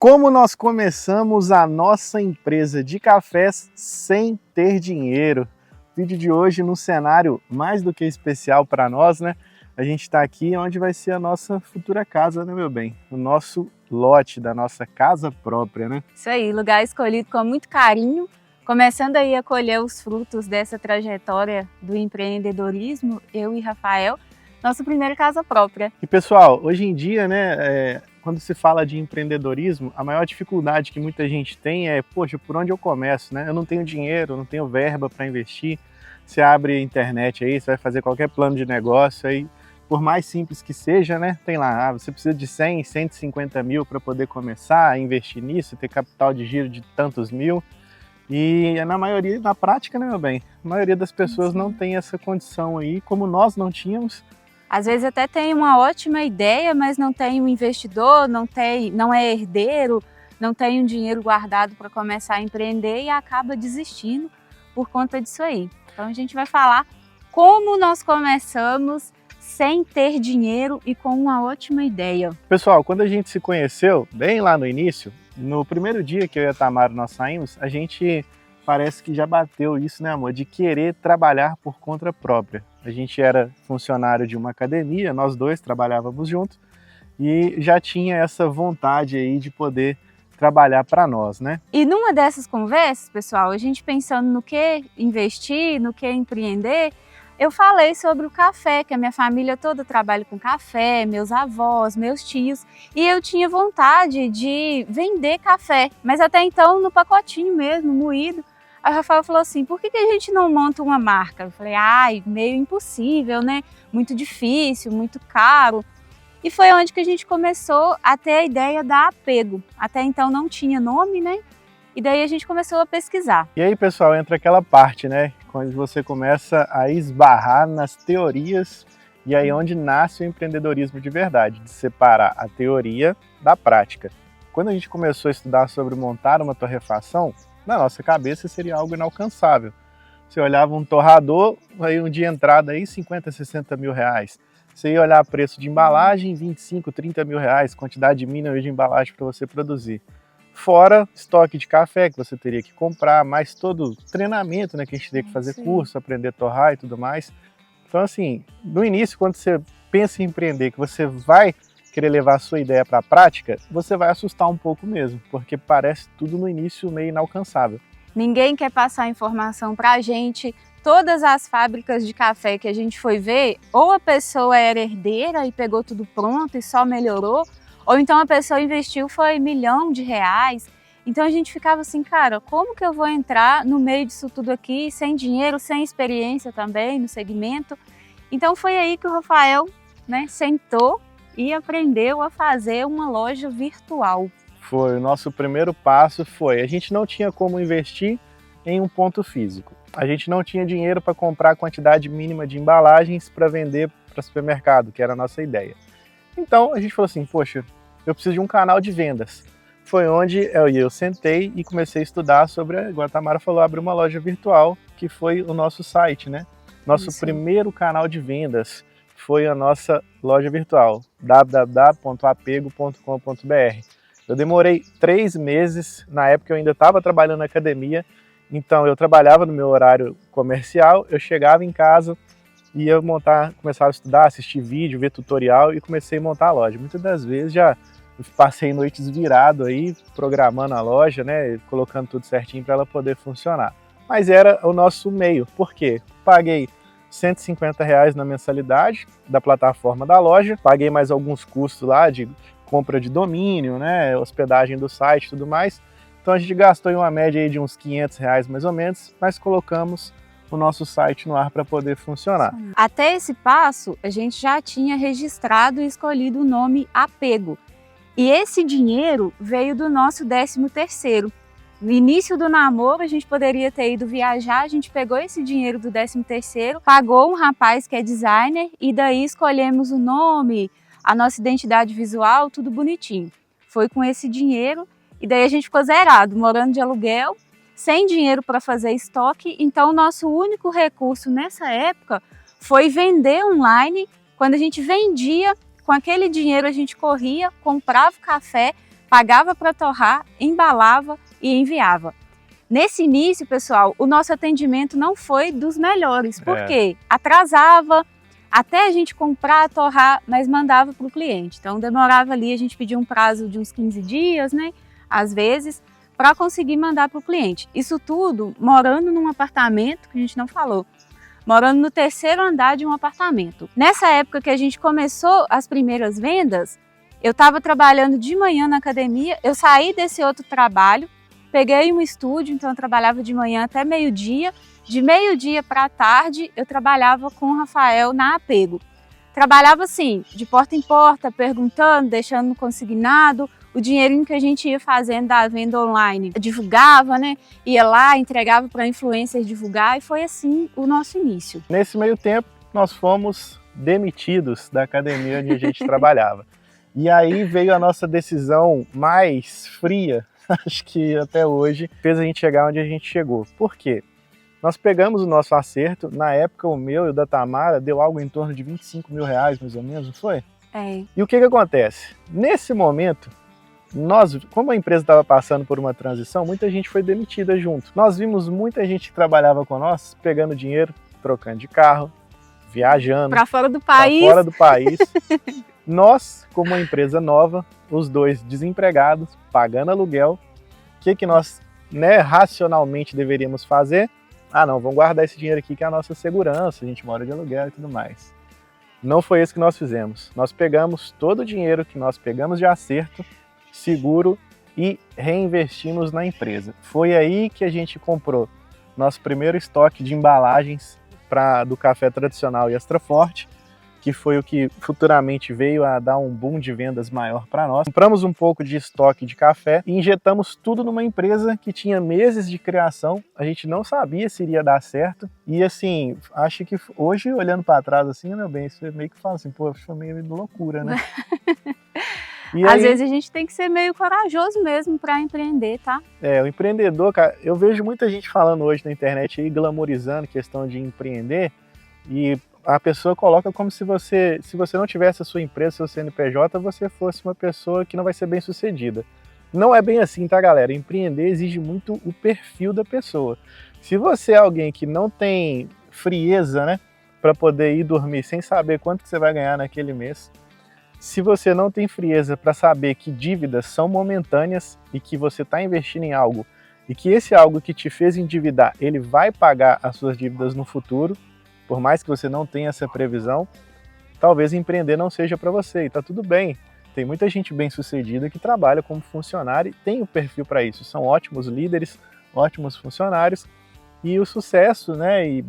Como nós começamos a nossa empresa de cafés sem ter dinheiro? Vídeo de hoje num cenário mais do que especial para nós, né? A gente está aqui onde vai ser a nossa futura casa, né, meu bem? O nosso lote da nossa casa própria, né? Isso aí, lugar escolhido com muito carinho, começando aí a colher os frutos dessa trajetória do empreendedorismo, eu e Rafael, nossa primeira casa própria. E pessoal, hoje em dia, né, quando se fala de empreendedorismo, a maior dificuldade que muita gente tem é, poxa, por onde eu começo, né? Eu não tenho dinheiro, não tenho verba para investir. Você abre a internet aí, você vai fazer qualquer plano de negócio aí, por mais simples que seja, né? Tem lá, você precisa de 100, 150 mil para poder começar a investir nisso, ter capital de giro de tantos mil. E na maioria, na prática, né, meu bem? A maioria das pessoas não tem essa condição aí, como nós não tínhamos. Às vezes até tem uma ótima ideia, mas não tem um investidor, não é herdeiro, não tem um dinheiro guardado para começar a empreender e acaba desistindo por conta disso aí. Então a gente vai falar como nós começamos sem ter dinheiro e com uma ótima ideia. Pessoal, quando a gente se conheceu, bem lá no início, no primeiro dia que eu e a Tamara nós saímos, a gente parece que já bateu isso, né, amor? De querer trabalhar por conta própria. A gente era funcionário de uma academia, nós dois trabalhávamos juntos e já tinha essa vontade aí de poder trabalhar para nós, né? E numa dessas conversas, pessoal, a gente pensando no que investir, no que empreender, eu falei sobre o café, que a minha família toda trabalha com café, meus avós, meus tios, e eu tinha vontade de vender café, mas até então no pacotinho mesmo, moído. Aí o Rafael falou assim, por que a gente não monta uma marca? Eu falei, ai, meio impossível, né? Muito difícil, muito caro. E foi onde que a gente começou a ter a ideia da Apego. Até então não tinha nome, né? E daí a gente começou a pesquisar. E aí, pessoal, entra aquela parte, né? Quando você começa a esbarrar nas teorias e aí onde nasce o empreendedorismo de verdade, de separar a teoria da prática. Quando a gente começou a estudar sobre montar uma torrefação, na nossa cabeça seria algo inalcançável. Você olhava um torrador, aí um de entrada aí 50, 60 mil reais. Você ia olhar preço de embalagem, 25, 30 mil reais, quantidade mínima de embalagem para você produzir. Fora estoque de café que você teria que comprar, mais todo o treinamento, né, que a gente teria que fazer curso, aprender a torrar e tudo mais. Então assim, no início, quando você pensa em empreender, que você vai querer levar a sua ideia para a prática, você vai assustar um pouco mesmo, porque parece tudo no início meio inalcançável. Ninguém quer passar informação para a gente. Todas as fábricas de café que a gente foi ver, ou a pessoa era herdeira e pegou tudo pronto e só melhorou, ou então a pessoa investiu foi R$ 1 milhão. Então a gente ficava assim, cara, como que eu vou entrar no meio disso tudo aqui, sem dinheiro, sem experiência também no segmento? Então foi aí que o Rafael, né, sentou e aprendeu a fazer uma loja virtual. Foi, o nosso primeiro passo foi, a gente não tinha como investir em um ponto físico. A gente não tinha dinheiro para comprar a quantidade mínima de embalagens para vender para supermercado, que era a nossa ideia. Então a gente falou assim, poxa, eu preciso de um canal de vendas. Foi onde eu sentei e comecei a estudar sobre, igual a Tamara falou, abrir uma loja virtual, que foi o nosso site, né? Nosso primeiro canal de vendas foi a nossa loja virtual, www.apego.com.br. Eu demorei 3 meses, na época eu ainda estava trabalhando na academia, então eu trabalhava no meu horário comercial, eu chegava em casa, ia montar, começava a estudar, assistir vídeo, ver tutorial e comecei a montar a loja. Muitas das vezes já passei noites virado aí, programando a loja, né, colocando tudo certinho para ela poder funcionar. Mas era o nosso meio, por quê? Paguei R$150 na mensalidade da plataforma da loja, paguei mais alguns custos lá de compra de domínio, né, hospedagem do site e tudo mais. Então a gente gastou em uma média aí de uns R$500 mais ou menos, mas colocamos o nosso site no ar para poder funcionar. Até esse passo, a gente já tinha registrado e escolhido o nome Apego. E esse dinheiro veio do nosso 13º. No início do namoro, a gente poderia ter ido viajar, a gente pegou esse dinheiro do 13º, pagou um rapaz que é designer e daí escolhemos o nome, a nossa identidade visual, tudo bonitinho. Foi com esse dinheiro e daí a gente ficou zerado, morando de aluguel, sem dinheiro para fazer estoque. Então o nosso único recurso nessa época foi vender online. Quando a gente vendia, com aquele dinheiro a gente corria, comprava o café, pagava para torrar, embalava e enviava. Nesse início, pessoal, o nosso atendimento não foi dos melhores, porque atrasava até a gente comprar, torrar, mas mandava para o cliente. Então demorava ali, a gente pedia um prazo de uns 15 dias, né, às vezes, para conseguir mandar para o cliente. Isso tudo morando num apartamento, que a gente não falou, morando no 3º andar de um apartamento. Nessa época que a gente começou as primeiras vendas, eu estava trabalhando de manhã na academia, eu saí desse outro trabalho, peguei um estúdio, então eu trabalhava de manhã até meio-dia. De meio-dia para a tarde, eu trabalhava com o Rafael na Apego. Trabalhava assim, de porta em porta, perguntando, deixando no consignado, o dinheirinho que a gente ia fazendo da venda online. Eu divulgava, né? Ia lá, entregava para influencers divulgar e foi assim o nosso início. Nesse meio tempo, nós fomos demitidos da academia onde a gente trabalhava. E aí veio a nossa decisão mais fria, acho que até hoje, fez a gente chegar onde a gente chegou. Por quê? Nós pegamos o nosso acerto, na época o meu e o da Tamara deu algo em torno de 25 mil reais, mais ou menos, não foi? E o que acontece? Nesse momento, nós, como a empresa estava passando por uma transição, muita gente foi demitida junto. Nós vimos muita gente que trabalhava com nós, pegando dinheiro, trocando de carro, viajando. Para fora do país. Pra fora do país. Nós, como uma empresa nova, os dois desempregados, pagando aluguel, o que nós, racionalmente deveríamos fazer? Ah, não, vamos guardar esse dinheiro aqui que é a nossa segurança, a gente mora de aluguel e tudo mais. Não foi isso que nós fizemos. Nós pegamos todo o dinheiro que nós pegamos de acerto, seguro, e reinvestimos na empresa. Foi aí que a gente comprou nosso primeiro estoque de embalagens do café tradicional e extra forte, que foi o que futuramente veio a dar um boom de vendas maior para nós. Compramos um pouco de estoque de café e injetamos tudo numa empresa que tinha meses de criação. A gente não sabia se iria dar certo. E assim, acho que hoje, olhando para trás assim, meu bem, você meio que fala assim, pô, foi meio de loucura, né? E às vezes a gente tem que ser meio corajoso mesmo para empreender, tá? O empreendedor, cara, eu vejo muita gente falando hoje na internet aí, glamorizando questão de empreender, e a pessoa coloca como se você não tivesse a sua empresa, seu CNPJ, você fosse uma pessoa que não vai ser bem sucedida. Não é bem assim, tá, galera? Empreender exige muito o perfil da pessoa. Se você é alguém que não tem frieza, né, para poder ir dormir sem saber quanto que você vai ganhar naquele mês, se você não tem frieza para saber que dívidas são momentâneas e que você está investindo em algo e que esse algo que te fez endividar, ele vai pagar as suas dívidas no futuro, por mais que você não tenha essa previsão, talvez empreender não seja para você, e tá tudo bem. Tem muita gente bem-sucedida que trabalha como funcionário e tem o perfil para isso. São ótimos líderes, ótimos funcionários, e o sucesso, né, e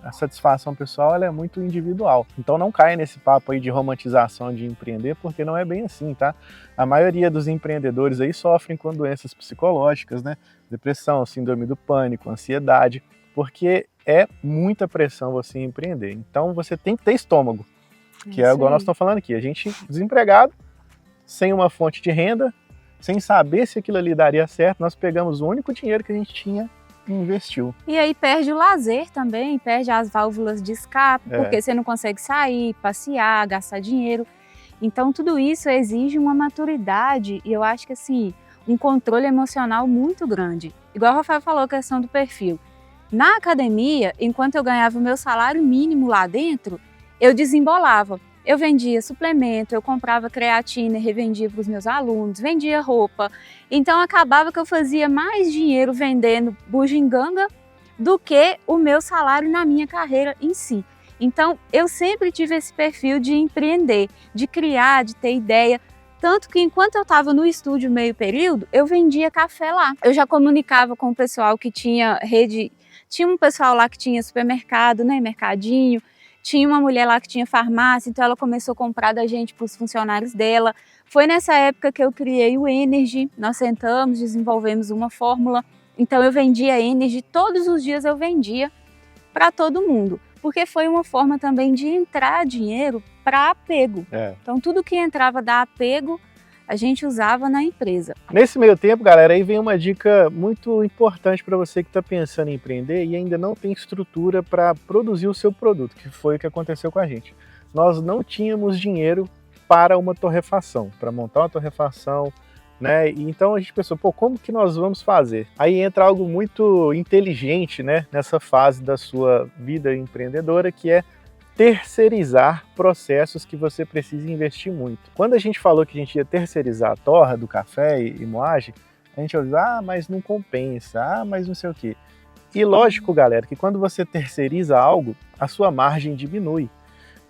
a satisfação pessoal, ela é muito individual. Então não caia nesse papo aí de romantização de empreender, porque não é bem assim, tá? A maioria dos empreendedores aí sofrem com doenças psicológicas, né? Depressão, síndrome do pânico, ansiedade, porque é muita pressão você empreender. Então você tem que ter estômago, que é igual nós estamos falando aqui. A gente desempregado, sem uma fonte de renda, sem saber se aquilo ali daria certo, nós pegamos o único dinheiro que a gente tinha e investiu. E aí perde o lazer também, perde as válvulas de escape, porque você não consegue sair, passear, gastar dinheiro. Então tudo isso exige uma maturidade e eu acho que assim, um controle emocional muito grande. Igual o Rafael falou, a questão do perfil. Na academia, enquanto eu ganhava o meu salário mínimo lá dentro, eu desembolava. Eu vendia suplemento, eu comprava creatina e revendia para os meus alunos, vendia roupa. Então acabava que eu fazia mais dinheiro vendendo bugiganga do que o meu salário na minha carreira em si. Então eu sempre tive esse perfil de empreender, de criar, de ter ideia. Tanto que enquanto eu estava no estúdio meio período, eu vendia café lá. Eu já comunicava com o pessoal que tinha rede, tinha um pessoal lá que tinha supermercado, né, mercadinho. Tinha uma mulher lá que tinha farmácia, então ela começou a comprar da gente para os funcionários dela. Foi nessa época que eu criei o Energy, nós sentamos, desenvolvemos uma fórmula. Então eu vendia Energy, todos os dias eu vendia para todo mundo. Porque foi uma forma também de entrar dinheiro para apego. Então tudo que entrava da apego, a gente usava na empresa. Nesse meio tempo, galera, aí vem uma dica muito importante para você que está pensando em empreender e ainda não tem estrutura para produzir o seu produto, que foi o que aconteceu com a gente. Nós não tínhamos dinheiro para uma torrefação, para montar uma torrefação, né? E então a gente pensou, pô, como que nós vamos fazer? Aí entra algo muito inteligente, né, nessa fase da sua vida empreendedora, que é terceirizar processos que você precisa investir muito. Quando a gente falou que a gente ia terceirizar a torra do café e moagem, a gente ouviu, mas não compensa, mas não sei o quê. E lógico, galera, que quando você terceiriza algo, a sua margem diminui.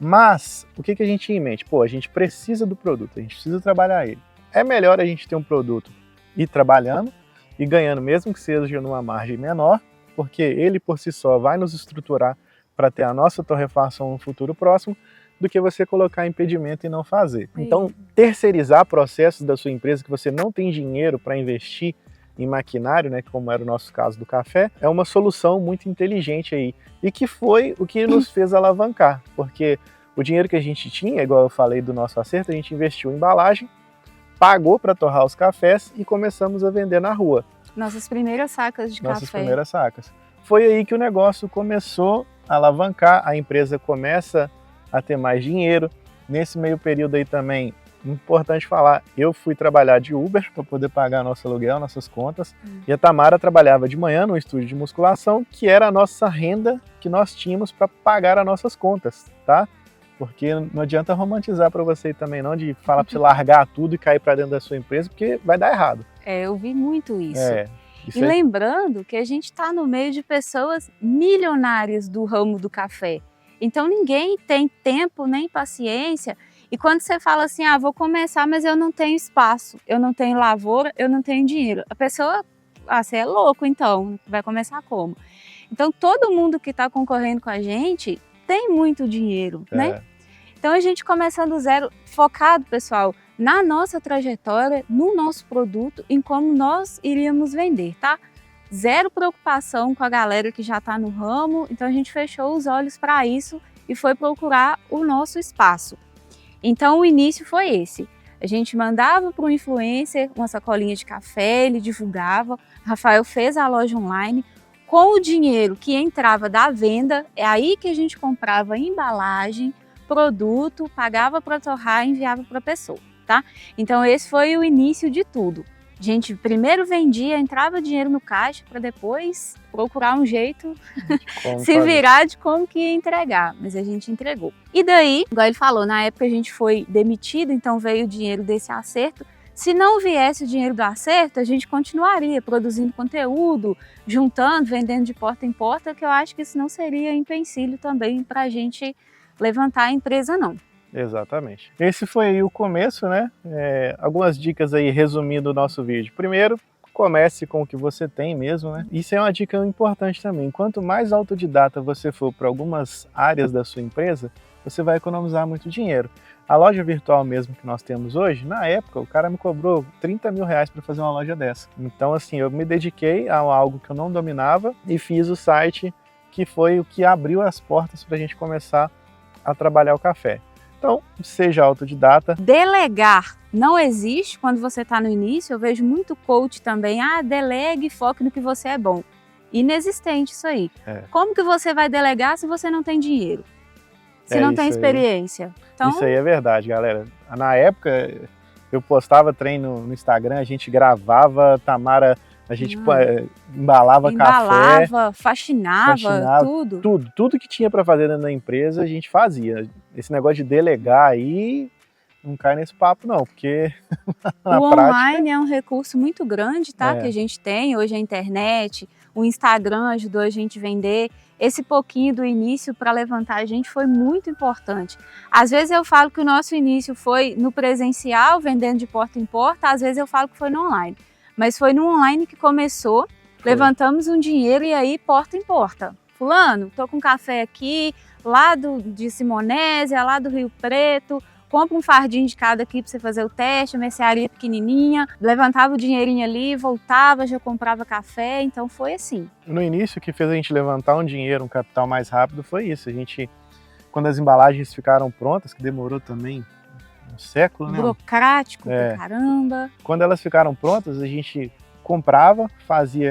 Mas, o que a gente tinha em mente? Pô, a gente precisa do produto, a gente precisa trabalhar ele. É melhor a gente ter um produto e ir trabalhando e ganhando, mesmo que seja numa margem menor, porque ele por si só vai nos estruturar para ter a nossa torrefação no futuro próximo, do que você colocar impedimento e não fazer. Então, terceirizar processos da sua empresa que você não tem dinheiro para investir em maquinário, né, como era o nosso caso do café, é uma solução muito inteligente aí, e que foi o que nos fez alavancar, porque o dinheiro que a gente tinha, igual eu falei do nosso acerto, a gente investiu em embalagem, pagou para torrar os cafés e começamos a vender na rua. Nossas primeiras sacas de café. Nossas primeiras sacas. Foi aí que o negócio começou a alavancar, a empresa começa a ter mais dinheiro. Nesse meio período aí também, importante falar, eu fui trabalhar de Uber para poder pagar nosso aluguel, nossas contas, e a Tamara trabalhava de manhã no estúdio de musculação, que era a nossa renda que nós tínhamos para pagar as nossas contas, tá? Porque não adianta romantizar para você também não, de falar para você largar tudo e cair para dentro da sua empresa, porque vai dar errado. Eu vi muito isso. Isso e lembrando que a gente está no meio de pessoas milionárias do ramo do café. Então ninguém tem tempo nem paciência. E quando você fala assim, vou começar, mas eu não tenho espaço, eu não tenho lavoura, eu não tenho dinheiro. A pessoa, você é louco então, vai começar como? Então todo mundo que está concorrendo com a gente tem muito dinheiro, né? Então a gente começando do zero, focado, pessoal, na nossa trajetória, no nosso produto, em como nós iríamos vender, tá? Zero preocupação com a galera que já está no ramo, então a gente fechou os olhos para isso e foi procurar o nosso espaço. Então o início foi esse, a gente mandava para o influencer uma sacolinha de café, ele divulgava, Rafael fez a loja online, com o dinheiro que entrava da venda, é aí que a gente comprava embalagem, produto, pagava para torrar e enviava para a pessoa, tá? Então esse foi o início de tudo. A gente primeiro vendia, entrava dinheiro no caixa para depois procurar um jeito se virar de como que ia entregar, mas a gente entregou. E daí, igual ele falou, na época a gente foi demitido, então veio o dinheiro desse acerto. Se não viesse o dinheiro do acerto, a gente continuaria produzindo conteúdo, juntando, vendendo de porta em porta, que eu acho que isso não seria empecilho também para a gente levantar a empresa, não. Exatamente. Esse foi aí o começo, né? Algumas dicas aí resumindo o nosso vídeo. Primeiro, comece com o que você tem mesmo, né? Isso é uma dica importante também. Quanto mais autodidata você for para algumas áreas da sua empresa, você vai economizar muito dinheiro. A loja virtual mesmo que nós temos hoje, na época, o cara me cobrou 30 mil reais para fazer uma loja dessa. Então, assim, eu me dediquei a algo que eu não dominava e fiz o site que foi o que abriu as portas para a gente começar a trabalhar o café. Então, seja autodidata. Delegar não existe quando você está no início. Eu vejo muito coach também. Delegue e foque no que você é bom. Inexistente isso aí. Como que você vai delegar se você não tem dinheiro? Se não tem experiência? Então... Isso aí é verdade, galera. Na época, eu postava treino no Instagram, a gente gravava, Tamara... A gente embalava café, faxinava, tudo que tinha para fazer dentro da empresa a gente fazia. Esse negócio de delegar aí não cai nesse papo não, porque na o prática... online é um recurso muito grande, tá? Que a gente tem hoje, a internet, o Instagram ajudou a gente a vender. Esse pouquinho do início para levantar a gente foi muito importante. Às vezes eu falo que o nosso início foi no presencial, vendendo de porta em porta, às vezes eu falo que foi no online. Mas foi no online que começou, levantamos um dinheiro e aí porta em porta. Fulano, tô com café aqui, lá de Simonésia, lá do Rio Preto, compra um fardinho de cada aqui para você fazer o teste, a mercearia pequenininha, levantava o dinheirinho ali, voltava, já comprava café, então foi assim. No início, o que fez a gente levantar um dinheiro, um capital mais rápido foi isso. A gente, quando as embalagens ficaram prontas, que demorou também um século, né? Burocrático pra caramba. Quando elas ficaram prontas, a gente comprava,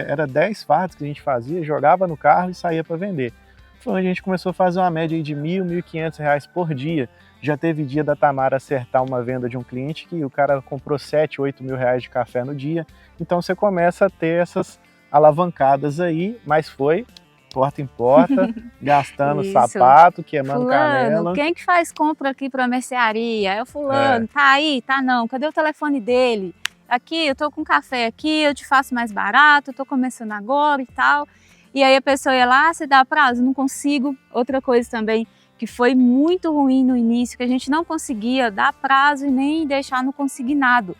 era 10 fardos que a gente fazia, jogava no carro e saía para vender. Foi onde a gente começou a fazer uma média de R$ 1.000, R$ 1.500 por dia, Já teve dia da Tamara acertar uma venda de um cliente que o cara comprou 7, 8 mil reais de café no dia. Então você começa a ter essas alavancadas aí, mas foi porta em porta, gastando sapato, queimando canela. Quem que faz compra aqui para a mercearia? É o fulano, tá aí? Tá não, cadê o telefone dele? Aqui, eu tô com café aqui, eu te faço mais barato, eu tô começando agora e tal. E aí a pessoa ia lá, você dá prazo? Não consigo. Outra coisa também que foi muito ruim no início, que a gente não conseguia dar prazo e nem deixar no consignado.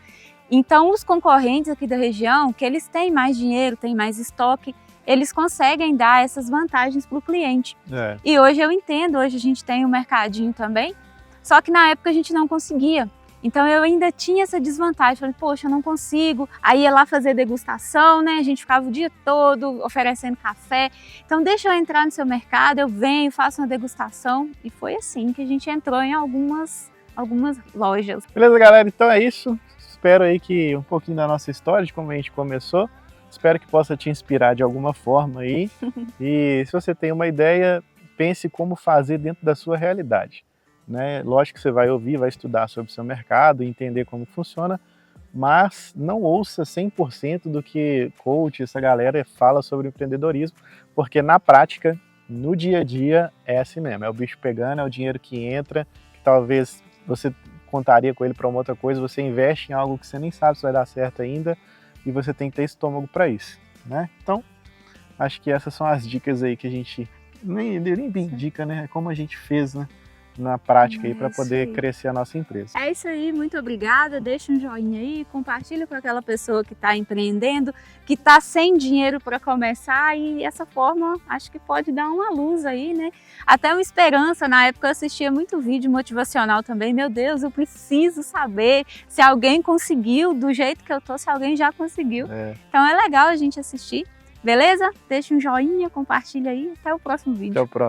Então os concorrentes aqui da região, que eles têm mais dinheiro, têm mais estoque, eles conseguem dar essas vantagens para o cliente. E hoje eu entendo, hoje a gente tem um mercadinho também, só que na época a gente não conseguia. Então eu ainda tinha essa desvantagem, falei, poxa, eu não consigo. Aí ia lá fazer degustação, né? A gente ficava o dia todo oferecendo café. Então deixa eu entrar no seu mercado, eu venho, faço uma degustação. E foi assim que a gente entrou em algumas lojas. Beleza, galera? Então é isso. Espero aí que um pouquinho da nossa história, de como a gente começou, espero que possa te inspirar de alguma forma aí. E se você tem uma ideia, pense como fazer dentro da sua realidade. Né? Lógico que você vai ouvir, vai estudar sobre o seu mercado, entender como funciona, mas não ouça 100% do que coach, essa galera fala sobre empreendedorismo, porque na prática, no dia a dia, é assim mesmo, é o bicho pegando, é o dinheiro que entra, que talvez você contaria com ele para uma outra coisa, você investe em algo que você nem sabe se vai dar certo ainda, e você tem que ter estômago para isso, né? Então, acho que essas são as dicas aí que a gente, nem bem dica, né? Como a gente fez, né? Na prática aí para poder crescer a nossa empresa. É isso aí, muito obrigada, deixa um joinha aí, compartilha com aquela pessoa que está empreendendo, que está sem dinheiro para começar e essa forma acho que pode dar uma luz aí, né? Até uma esperança, na época eu assistia muito vídeo motivacional também, meu Deus, eu preciso saber se alguém conseguiu do jeito que eu tô, se alguém já conseguiu. Então é legal a gente assistir, beleza? Deixa um joinha, compartilha aí, até o próximo vídeo. Até o próximo.